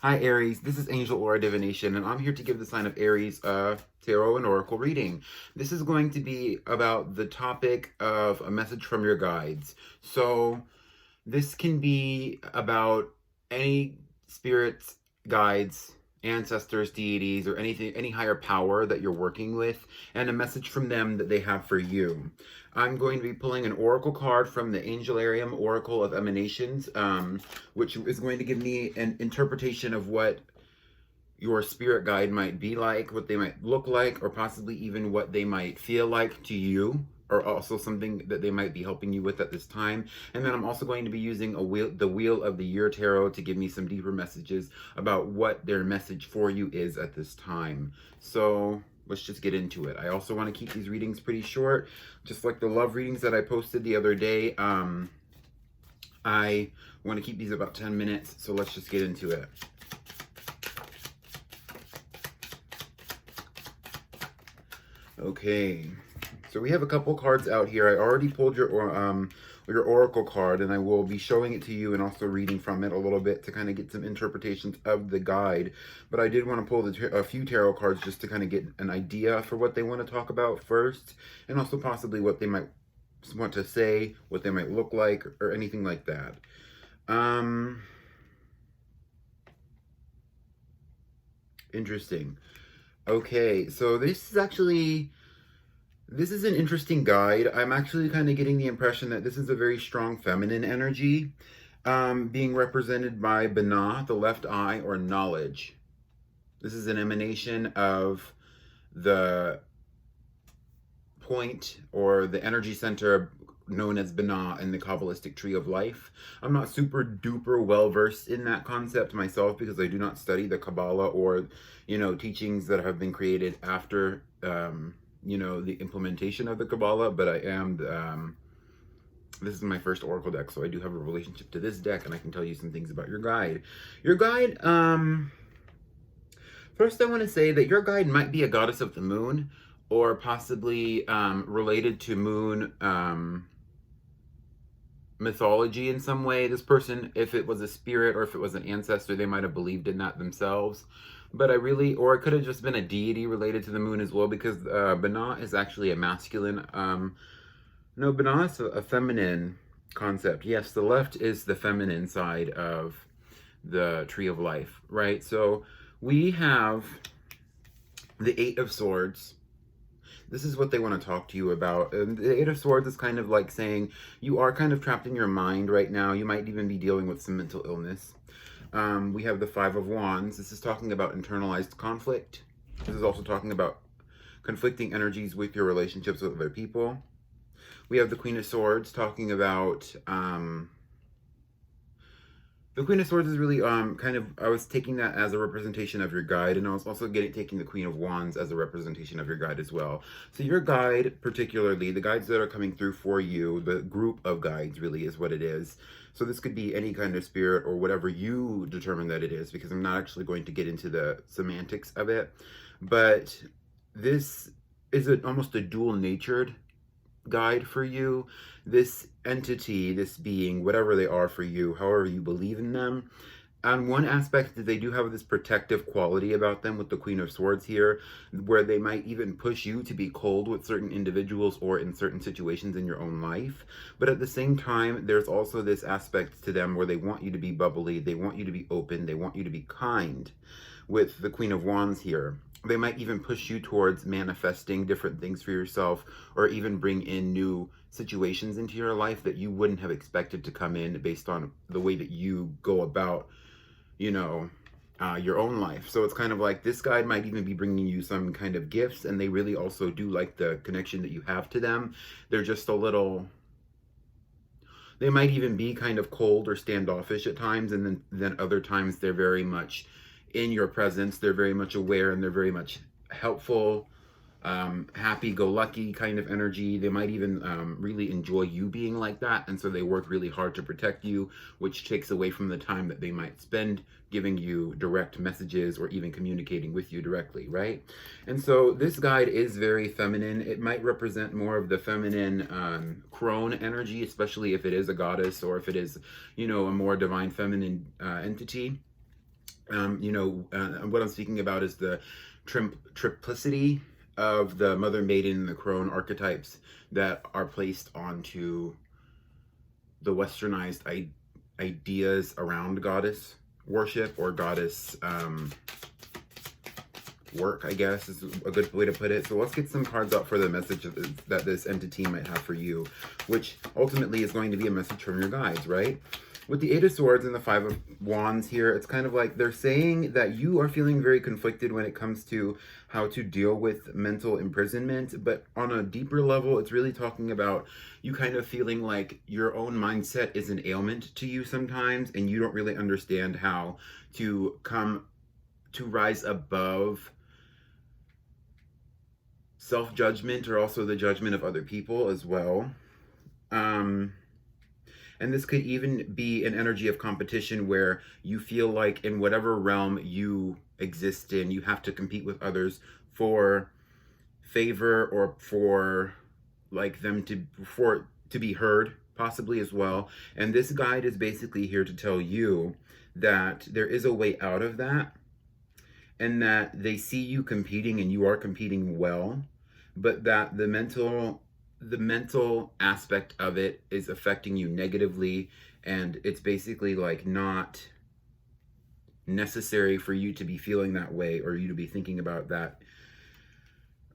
Hi Aries, this is Angel Aura Divination, and I'm here to give the sign of Aries a tarot and oracle reading. This is going to be about the topic of a message from your guides. So this can be about any spirits, guides, ancestors, deities, or anything, any higher power that you're working with, and a message from them that they have for you. I'm going to be pulling an oracle card from the Angelarium Oracle of Emanations, which is going to give me an interpretation of what your spirit guide might be like, what they might look like, or possibly even what they might feel like to you, or also something that they might be helping you with at this time. And then I'm also going to be using the Wheel of the Year Tarot to give me some deeper messages about what their message for you is at this time. So let's just get into it. I also want to keep these readings pretty short, just like the love readings that I posted the other day. I want to keep these about 10 minutes, so let's just get into it. Okay, so we have a couple cards out here. I already pulled your oracle card, and I will be showing it to you and also reading from it a little bit to kind of get some interpretations of the guide. But I did want to pull a few tarot cards just to kind of get an idea for what they want to talk about first, and also possibly what they might want to say, what they might look like, or anything like that. Interesting. Okay, so this is an interesting guide. I'm actually kind of getting the impression that this is a very strong feminine energy, being represented by Bana, the left eye, or knowledge. This is an emanation of the point or the energy center known as Bana in the Kabbalistic tree of life. I'm not super duper well versed in that concept myself because I do not study the Kabbalah or, teachings that have been created after, the implementation of the Kabbalah, but I am, this is my first Oracle deck, so I do have a relationship to this deck, and I can tell you some things about your guide. Your guide, first I want to say that your guide might be a goddess of the moon, or possibly related to moon mythology in some way. This person, if it was a spirit or if it was an ancestor, they might have believed in that themselves. But or it could have just been a deity related to the moon as well, because Bana is actually a masculine. No, Bana is a feminine concept. Yes, the left is the feminine side of the tree of life, right? So we have the Eight of Swords. This is what they want to talk to you about. The Eight of Swords is kind of like saying you are kind of trapped in your mind right now. You might even be dealing with some mental illness. We have the Five of Wands. This is talking about internalized conflict. This is also talking about conflicting energies with your relationships with other people. We have the Queen of Swords talking about the Queen of Swords is really I was taking that as a representation of your guide, and I was also taking the Queen of Wands as a representation of your guide as well. So your guide, particularly the guides that are coming through for you, the group of guides really is what it is. So this could be any kind of spirit or whatever you determine that it is, because I'm not actually going to get into the semantics of it. But this is almost a dual-natured guide for you. This entity, this being, whatever they are for you, however you believe in them. On one aspect, they do have this protective quality about them with the Queen of Swords here, where they might even push you to be cold with certain individuals or in certain situations in your own life. But at the same time, there's also this aspect to them where they want you to be bubbly, they want you to be open, they want you to be kind with the Queen of Wands here. They might even push you towards manifesting different things for yourself, or even bring in new situations into your life that you wouldn't have expected to come in based on the way that you go about, your own life. So it's kind of like this guide might even be bringing you some kind of gifts, and they really also do like the connection that you have to them. They're just a little... They might even be kind of cold or standoffish at times, and then other times they're very much in your presence. They're very much aware, and they're very much helpful, happy-go-lucky kind of energy. They might even really enjoy you being like that, and so they work really hard to protect you, which takes away from the time that they might spend giving you direct messages or even communicating with you directly, right? And so this guide is very feminine. It might represent more of the feminine crone energy, especially if it is a goddess or if it is, a more divine feminine entity. What I'm speaking about is the triplicity of the mother, maiden, and the crone archetypes that are placed onto the westernized ideas around goddess worship or goddess work, I guess is a good way to put it. So let's get some cards out for the message that this entity might have for you, which ultimately is going to be a message from your guides, right? With the Eight of Swords and the Five of Wands here, it's kind of like they're saying that you are feeling very conflicted when it comes to how to deal with mental imprisonment. But on a deeper level, it's really talking about you kind of feeling like your own mindset is an ailment to you sometimes, and you don't really understand how to come to rise above self-judgment or also the judgment of other people as well. Um, and this could even be an energy of competition where you feel like in whatever realm you exist in, you have to compete with others for favor or for like them to be heard possibly as well. And this guide is basically here to tell you that there is a way out of that, and that they see you competing and you are competing well, but that the mental aspect of it is affecting you negatively, and it's basically like not necessary for you to be feeling that way, or you to be thinking about that,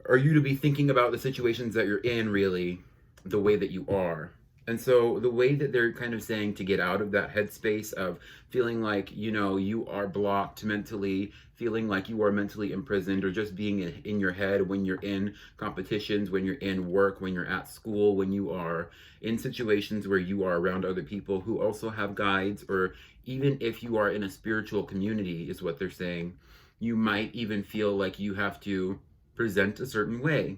or you to be thinking about the situations that you're in really the way that you are. And so the way that they're kind of saying to get out of that headspace of feeling like, you are blocked mentally, feeling like you are mentally imprisoned, or just being in your head when you're in competitions, when you're in work, when you're at school, when you are in situations where you are around other people who also have guides, or even if you are in a spiritual community, is what they're saying, you might even feel like you have to present a certain way.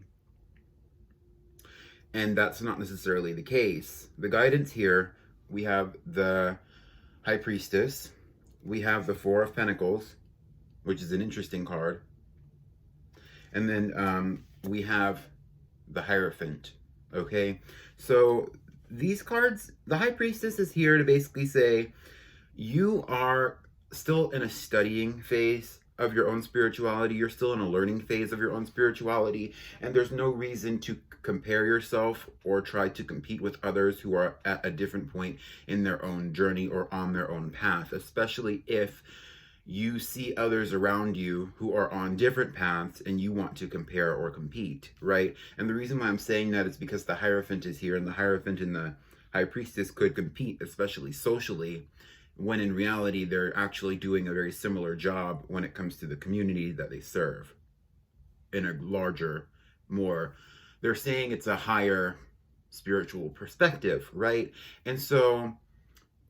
And that's not necessarily the case. The guidance here, we have the High Priestess, we have the Four of Pentacles, which is an interesting card, and then we have the Hierophant. Okay, so these cards, the High Priestess is here to basically say you are still in a studying phase of your own spirituality. You're still in a learning phase of your own spirituality, and there's no reason to compare yourself or try to compete with others who are at a different point in their own journey or on their own path, especially if you see others around you who are on different paths and you want to compare or compete, right? And the reason why I'm saying that is because the Hierophant is here, and the Hierophant and the High Priestess could compete, especially socially, when in reality they're actually doing a very similar job when it comes to the community that they serve in a larger, more, they're saying it's a higher spiritual perspective, right? And so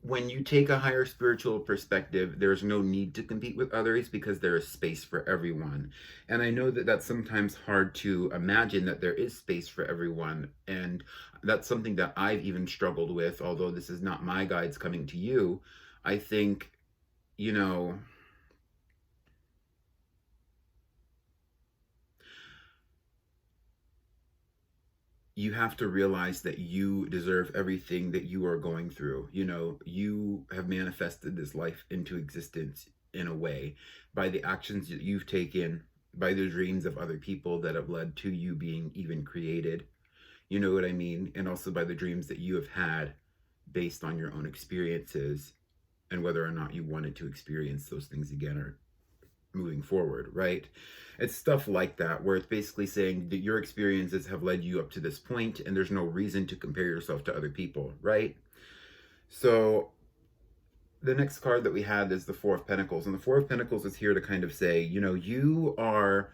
when you take a higher spiritual perspective, there's no need to compete with others because there is space for everyone. And I know that that's sometimes hard to imagine, that there is space for everyone. And that's something that I've even struggled with, although this is not my guides coming to you. I think, you know, you have to realize that you deserve everything that you are going through. You have manifested this life into existence in a way by the actions that you've taken, by the dreams of other people that have led to you being even created. You know what I mean? And also by the dreams that you have had based on your own experiences, and whether or not you wanted to experience those things again or moving forward, right? It's stuff like that where it's basically saying that your experiences have led you up to this point and there's no reason to compare yourself to other people, right? So the next card that we had is the Four of Pentacles, and the Four of Pentacles is here to kind of say, you are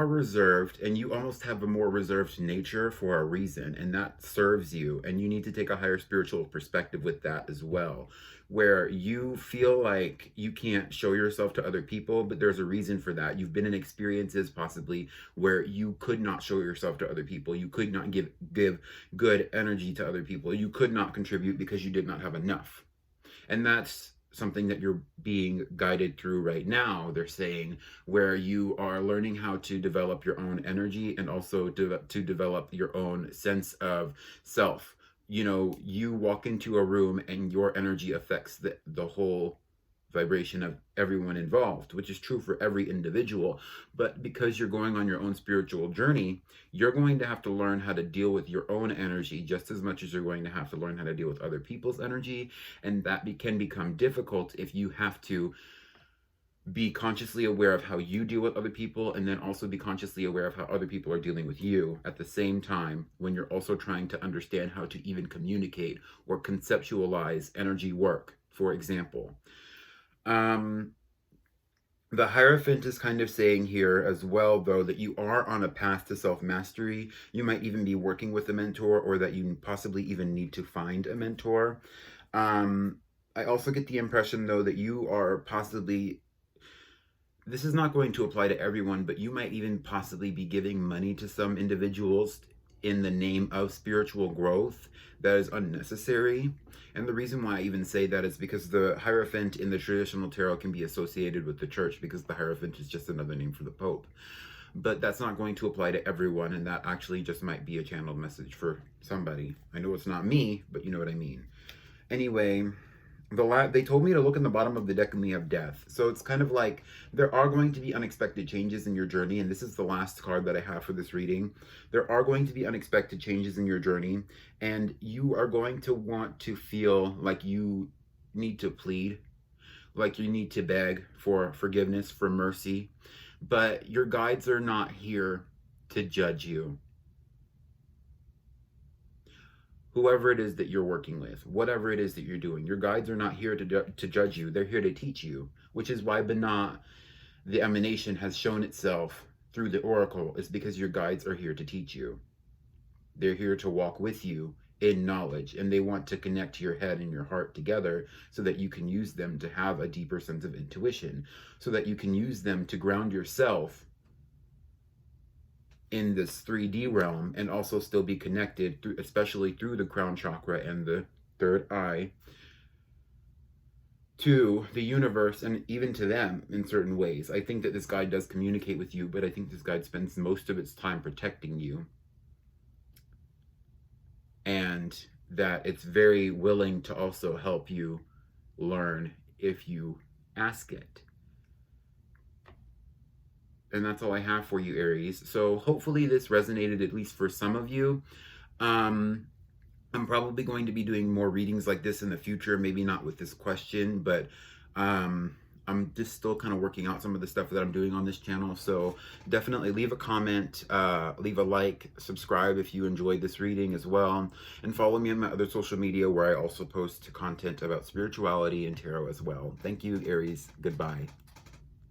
reserved, and you almost have a more reserved nature for a reason, and that serves you, and you need to take a higher spiritual perspective with that as well, where you feel like you can't show yourself to other people, but there's a reason for that. You've been in experiences possibly where you could not show yourself to other people, you could not give good energy to other people, you could not contribute because you did not have enough. And that's something that you're being guided through right now, they're saying, where you are learning how to develop your own energy and also to develop your own sense of self. You walk into a room and your energy affects the whole vibration of everyone involved, which is true for every individual. But because you're going on your own spiritual journey, you're going to have to learn how to deal with your own energy just as much as you're going to have to learn how to deal with other people's energy. And that can become difficult if you have to be consciously aware of how you deal with other people, and then also be consciously aware of how other people are dealing with you at the same time, when you're also trying to understand how to even communicate or conceptualize energy work, for example. The Hierophant is kind of saying here as well, though, that you are on a path to self-mastery. You might even be working with a mentor, or that you possibly even need to find a mentor. I also get the impression, though, that you are possibly, this is not going to apply to everyone, but you might even possibly be giving money to some individuals in the name of spiritual growth that is unnecessary. And the reason why I even say that is because the Hierophant in the traditional tarot can be associated with the church, because the Hierophant is just another name for the Pope. But that's not going to apply to everyone, and that actually just might be a channeled message for somebody. I know it's not me, but you know what I mean. Anyway, they told me to look in the bottom of the deck, and we have Death. So it's kind of like there are going to be unexpected changes in your journey, and this is the last card that I have for this reading. There are going to be unexpected changes in your journey, and you are going to want to feel like you need to plead, like you need to beg for forgiveness, for mercy. But your guides are not here to judge you. Whoever it is that you're working with, whatever it is that you're doing, your guides are not here to judge you. They're here to teach you, which is why Banat, the emanation, has shown itself through the oracle, is because your guides are here to teach you. They're here to walk with you in knowledge, and they want to connect your head and your heart together so that you can use them to have a deeper sense of intuition, so that you can use them to ground yourself in this 3D realm, and also still be connected through, especially through the crown chakra and the third eye, to the universe and even to them in certain ways. I think that this guide does communicate with you, but I think this guide spends most of its time protecting you, and that it's very willing to also help you learn if you ask it. And that's all I have for you, Aries. So hopefully this resonated, at least for some of you. I'm probably going to be doing more readings like this in the future, maybe not with this question, but I'm just still kind of working out some of the stuff that I'm doing on this channel. So definitely leave a comment, leave a like, subscribe if you enjoyed this reading as well, and follow me on my other social media, where I also post content about spirituality and tarot as well. Thank you, Aries. Goodbye.